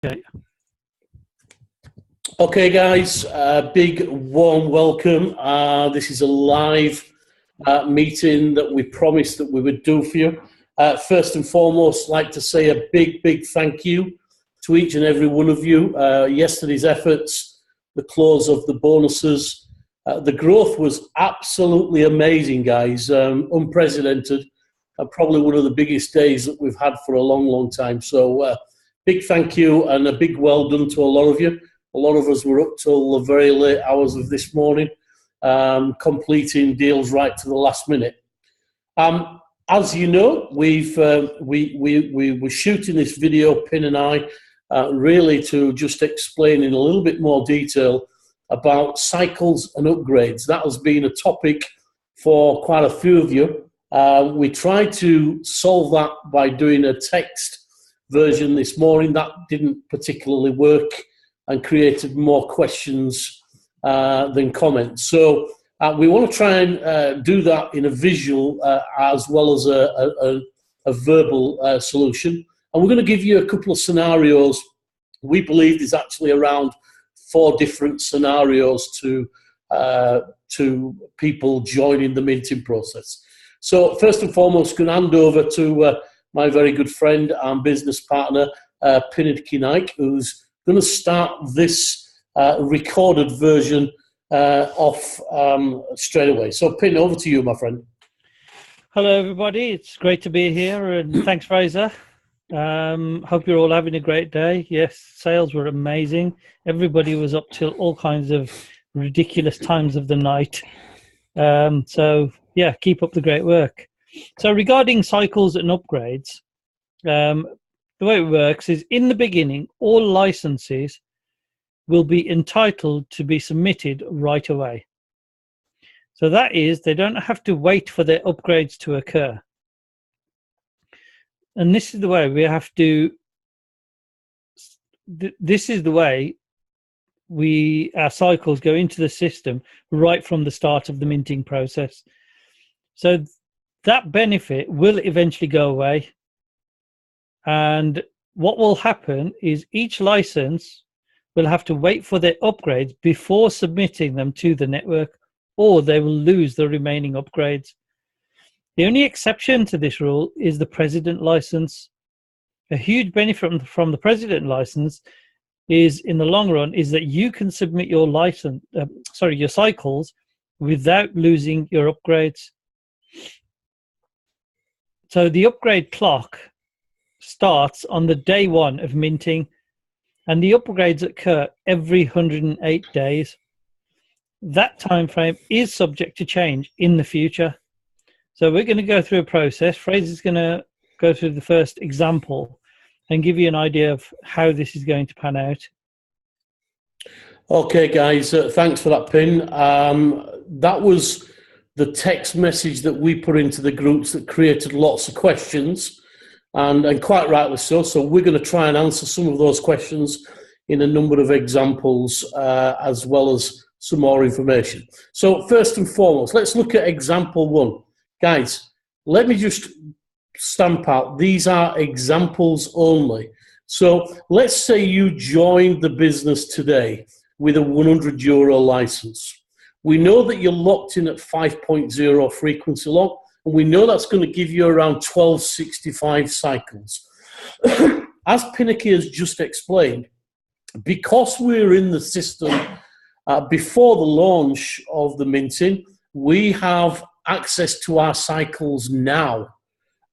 Okay. Okay, guys, big warm welcome. This is a live meeting that we promised that we would do for you. First and foremost, I'd like to say a big thank you to each and every one of you. Yesterday's efforts, the close of the bonuses, the growth was absolutely amazing, guys, unprecedented, probably one of the biggest days that we've had for a long time. So big thank you and a big well done to a lot of you. A lot of us were up till the very late hours of this morning, completing deals right to the last minute. As you know, we were shooting this video, Pin and I, really to just explain in a little bit more detail about cycles and upgrades. That has been a topic for quite a few of you. We tried to solve that by doing a text version this morning. That didn't particularly work and created more questions than comments. So we want to try and do that in a visual as well as a verbal solution. And we're going to give you a couple of scenarios. We believe there's actually around 4 different scenarios to people joining the minting process. So first and foremost, going to hand over to my very good friend and business partner, Pinid, who's going to start this recorded version off straight away. So, Pin, over to you, my friend. Hello, everybody. It's great to be here, and thanks, Fraser. Hope you're all having a great day. Yes, sales were amazing. Everybody was up till all kinds of ridiculous times of the night. So, yeah, keep up the great work. So, regarding cycles and upgrades, the way it works is in the beginning, all licenses will be entitled to be submitted right away. So that is, they don't have to wait for their upgrades to occur. And this is the way we have to, this is the way our cycles go into the system right from the start of the minting process. So that benefit will eventually go away. And what will happen is each license will have to wait for their upgrades before submitting them to the network, or they will lose the remaining upgrades. The only exception to this rule is the president license. A huge benefit from the president license is, in the long run, is that you can submit your your cycles without losing your upgrades. So the upgrade clock starts on the day 1 of minting, and the upgrades occur every 108 days. That time frame is subject to change in the future. So we're going to go through a process. Fraser's going to go through the first example and give you an idea of how this is going to pan out. Okay, guys, thanks for that, Pin. That was the text message that we put into the groups that created lots of questions. And quite rightly so. So we're going to try and answer some of those questions in a number of examples, as well as some more information. So first and foremost, let's look at example 1. Guys, let me just stamp out, these are examples only. So let's say you joined the business today with a €100 license. We know that you're locked in at 5.0 frequency lock, and we know that's going to give you around 1265 cycles. As Pinnaky has just explained, because we're in the system before the launch of the minting, we have access to our cycles now.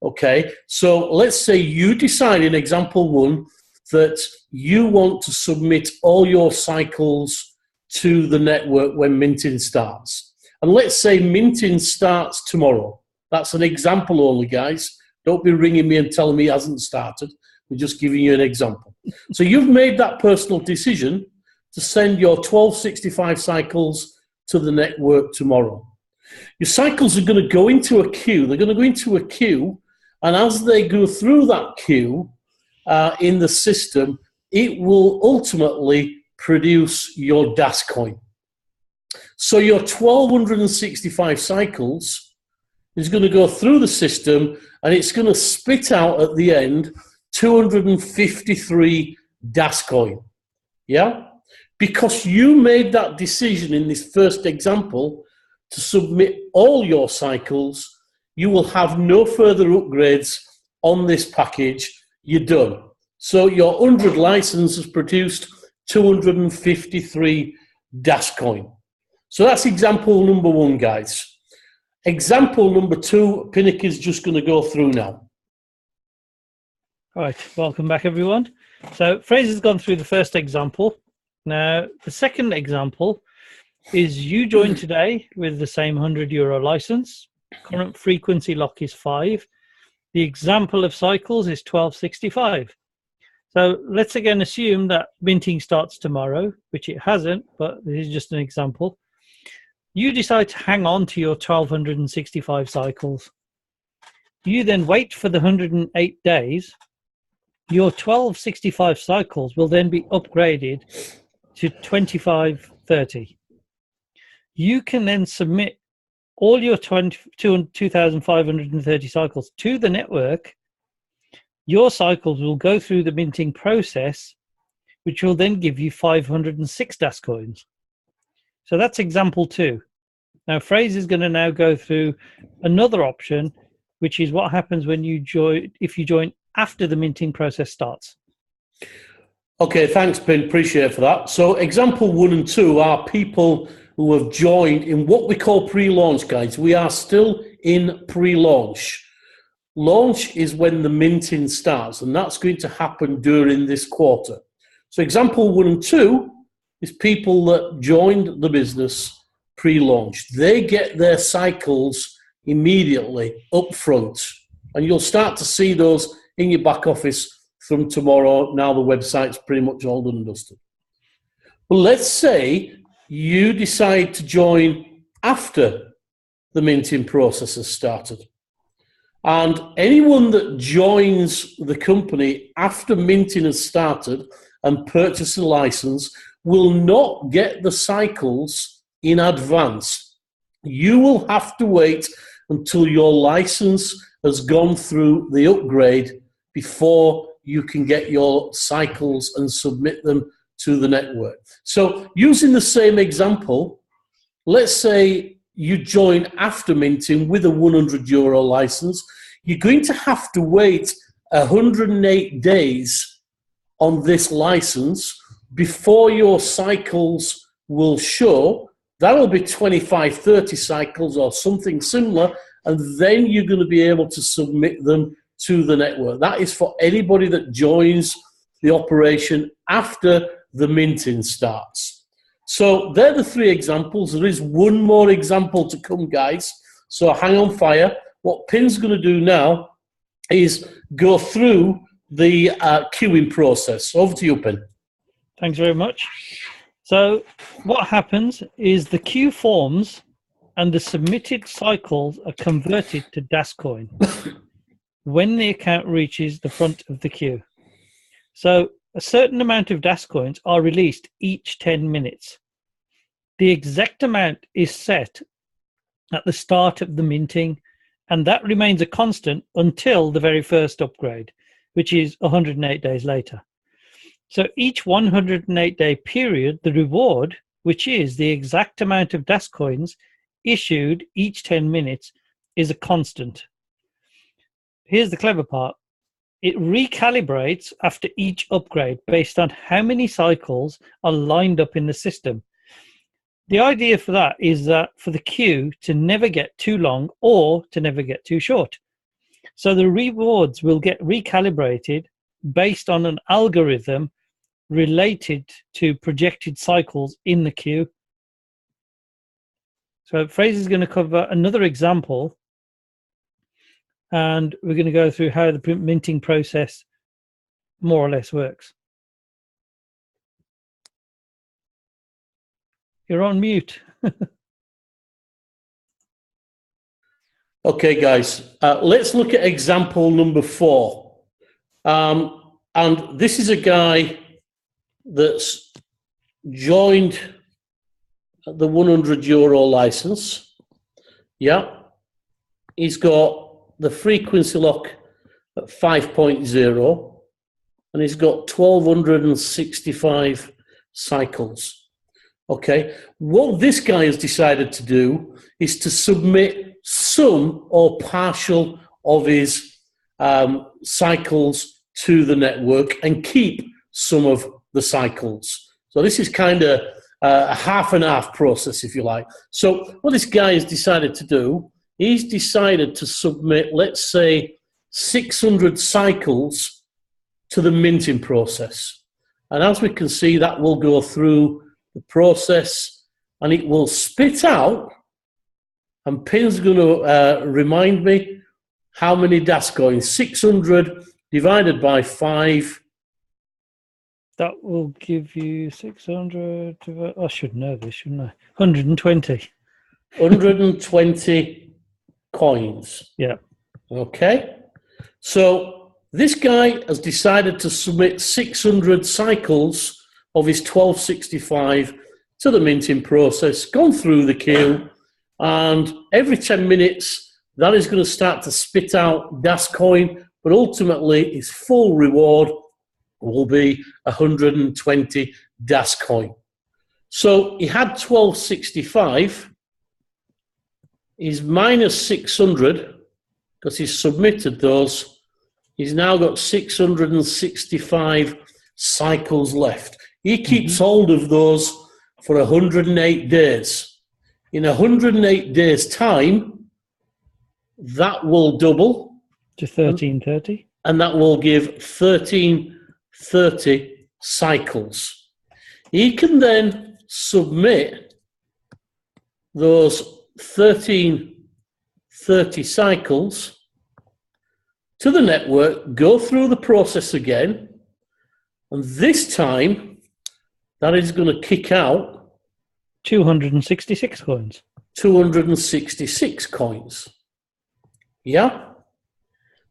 Okay, so let's say you decide in example 1 that you want to submit all your cycles to the network when minting starts. And let's say minting starts tomorrow. That's an example only, guys. Don't be ringing me and telling me it hasn't started. We're just giving you an example. So you've made that personal decision to send your 1265 cycles to the network tomorrow. Your cycles are going to go into a queue. They're going to go into a queue, and as they go through that queue in the system, it will ultimately produce your DasCoin. So your 1265 cycles is going to go through the system, and it's going to spit out at the end 253 DasCoin. Yeah? Because you made that decision in this first example to submit all your cycles, you will have no further upgrades on this package. You're done. So your 100 license has produced 253 DasCoin. So that's example number one, guys. Example number two, Pinnock is just going to go through now. All right, welcome back, everyone. So Fraser's gone through the first example. Now, the second example is you joined today with the same €100 license. Current frequency lock is 5. The example of cycles is 1265. So let's again assume that minting starts tomorrow, which it hasn't, but this is just an example. You decide to hang on to your 1265 cycles. You then wait for the 108 days. Your 1265 cycles will then be upgraded to 2530. You can then submit all your 2,530 cycles to the network. Your cycles will go through the minting process, which will then give you 506 DasCoins. So that's example 2. Now, Fraser's going to now go through another option, which is what happens when you join, if you join after the minting process starts. Okay, thanks, Ben. Appreciate it for that. So example 1 and 2 are people who have joined in what we call pre-launch, guys. We are still in pre-launch. Launch is when the minting starts, and that's going to happen during this quarter. So example 1 and 2 is people that joined the business pre-launch. They get their cycles immediately up front, and you'll start to see those in your back office from tomorrow. Now the website's pretty much all done and dusted. But let's say you decide to join after the minting process has started. And anyone that joins the company after minting has started and purchase a license will not get the cycles in advance. You will have to wait until your license has gone through the upgrade before you can get your cycles and submit them to the network. So using the same example, let's say you join after minting with a €100 license, you're going to have to wait 108 days on this license before your cycles will show. That'll be 25, 30 cycles or something similar, and then you're going to be able to submit them to the network. That is for anybody that joins the operation after the minting starts. So they're the 3 examples. There is one more example to come, guys, so hang on fire. What Pin's going to do now is go through the queuing process. Over to you, Pin. Thanks very much. So what happens is the queue forms and the submitted cycles are converted to DasCoin when the account reaches the front of the queue. So a certain amount of DasCoins are released each 10 minutes. The exact amount is set at the start of the minting, and that remains a constant until the very first upgrade, which is 108 days later. So each 108-day period, the reward, which is the exact amount of DasCoins issued each 10 minutes, is a constant. Here's the clever part. It recalibrates after each upgrade based on how many cycles are lined up in the system. The idea for that is that for the queue to never get too long or to never get too short. So the rewards will get recalibrated based on an algorithm related to projected cycles in the queue. So Fraser's going to cover another example, and we're going to go through how the minting process more or less works. You're on mute. Okay, guys, let's look at example number 4. And this is a guy that's joined the €100 license. Yeah. He's got the frequency lock at 5.0. and he's got 1,265 cycles. Okay, what this guy has decided to do is to submit some or partial of his cycles to the network and keep some of the cycles. So this is kind of a half and half process, if you like. So what this guy has decided to do, he's decided to submit, let's say, 600 cycles to the minting process. And as we can see, that will go through the process and it will spit out, and Pin's going to remind me how many DasCoins. 600 divided by 5. That will give you 600. I should know this, shouldn't I? 120. 120 coins. Yeah. Okay. So this guy has decided to submit 600 cycles of his 1265 to the minting process, gone through the queue, and every 10 minutes that is going to start to spit out DasCoin, but ultimately his full reward will be 120 DasCoin. So he had 1265, he's minus 600 because he's submitted those. He's now got 665 cycles left. He keeps hold of those for 108 days. In 108 days' time, that will double to 1330. And that will give 1330 cycles. He can then submit those 1330 cycles to the network, go through the process again, and this time that is going to kick out 266 coins. 266 coins. Yeah?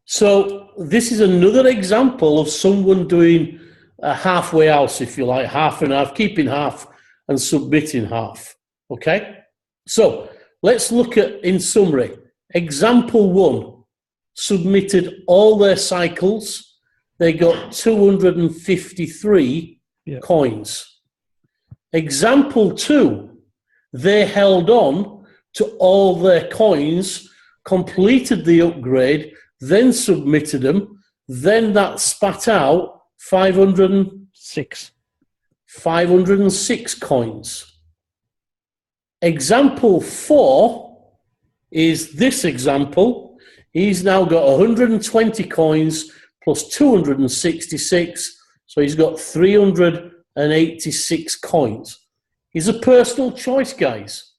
So this is another example of someone doing a halfway house, if you like, half and half, keeping half and submitting half. Okay? So let's look at, in summary, example 1 submitted all their cycles. They got 253 coins. Example 2, they held on to all their coins, completed the upgrade, then submitted them, then that spat out 506 coins. Example 4 is this example. He's now got 120 coins plus 266, so he's got 386 coins. It's a personal choice, guys.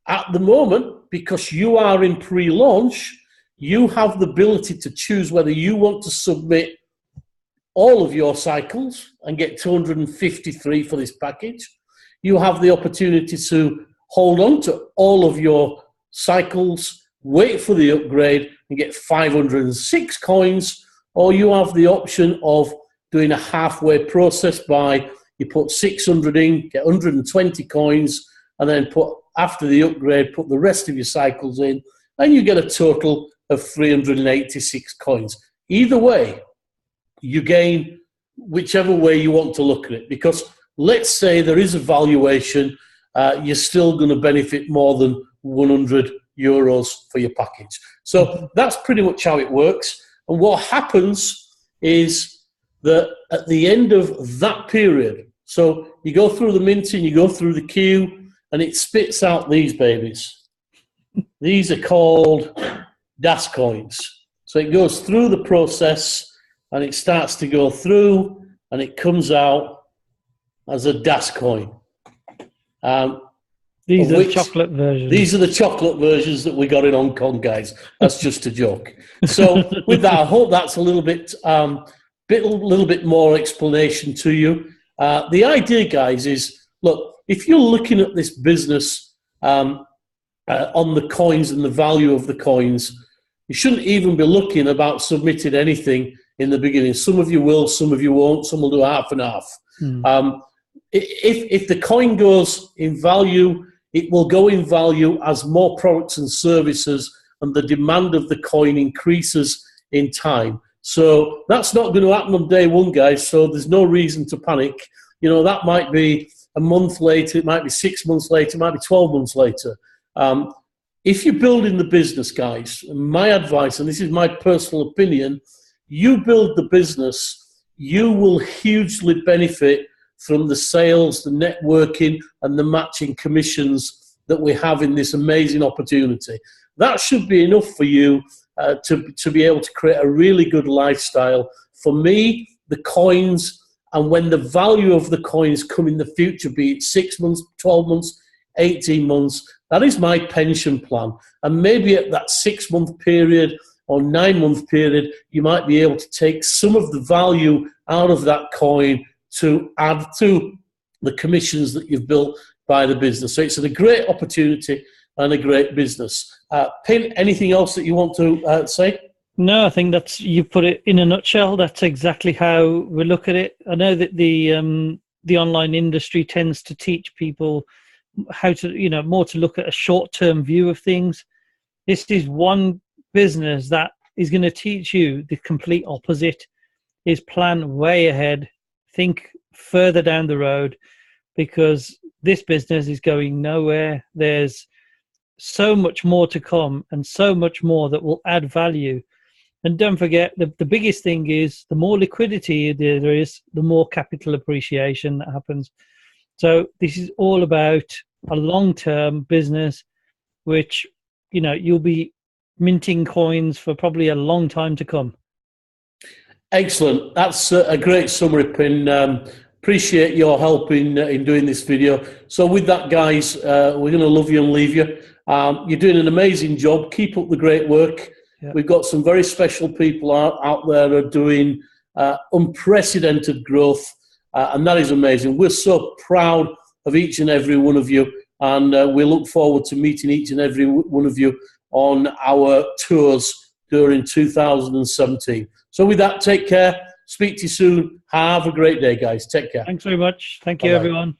At the moment, because you are in pre-launch, you have the ability to choose whether you want to submit all of your cycles and get 253 for this package. You have the opportunity to hold on to all of your cycles, wait for the upgrade and get 506 coins, or you have the option of doing a halfway process by you put 600 in, get 120 coins, and then after the upgrade, put the rest of your cycles in, and you get a total of 386 coins. Either way, you gain whichever way you want to look at it, because let's say there is a valuation, you're still going to benefit more than 100 euros for your package. So that's pretty much how it works. And what happens is that at the end of that period, so you go through the minting, you go through the queue, and it spits out these babies. These are called DasCoins. So it goes through the process, and it starts to go through, and it comes out as a DasCoin. These are the chocolate versions. These are the chocolate versions that we got in Hong Kong, guys. That's just a joke. So with that, I hope that's a little bit more explanation to you. The idea, guys, is, look, if you're looking at this business on the coins and the value of the coins, you shouldn't even be looking about submitting anything in the beginning. Some of you will, some of you won't, some will do half and half. If the coin goes in value, it will go in value as more products and services and the demand of the coin increases in time. So that's not going to happen on day one, guys. So there's no reason to panic. You know, that might be a month later, it might be 6 months later, it might be 12 months later. If you're building the business, guys, my advice, and this is my personal opinion, you build the business, you will hugely benefit from the sales, the networking, and the matching commissions that we have in this amazing opportunity. That should be enough for you to be able to create a really good lifestyle. For me, the coins, and when the value of the coins come in the future, be it 6 months, 12 months, 18 months, that is my pension plan. And maybe at that 6 month period or 9 month period, you might be able to take some of the value out of that coin to add to the commissions that you've built by the business. So it's a great opportunity and a great business. Pin, anything else that you want to say? No, I think that's, you put it in a nutshell. That's exactly how we look at it. I know that the online industry tends to teach people how to, you know, more to look at a short-term view of things. This is one business that is going to teach you the complete opposite, is plan way ahead, think further down the road, because this business is going nowhere. There's so much more to come and so much more that will add value. And don't forget, the biggest thing is the more liquidity there is, the more capital appreciation that happens. So this is all about a long-term business, which, you know, you'll be minting coins for probably a long time to come. Excellent. That's a great summary, Pin. Appreciate your help in doing this video. So with that, guys, we're going to love you and leave you. You're doing an amazing job. Keep up the great work. Yep. We've got some very special people out there who are doing unprecedented growth, and that is amazing. We're so proud of each and every one of you, and we look forward to meeting each and every one of you on our tours during 2017. So with that, take care. Speak to you soon. Have a great day, guys. Take care. Thanks very much. Thank you, everyone.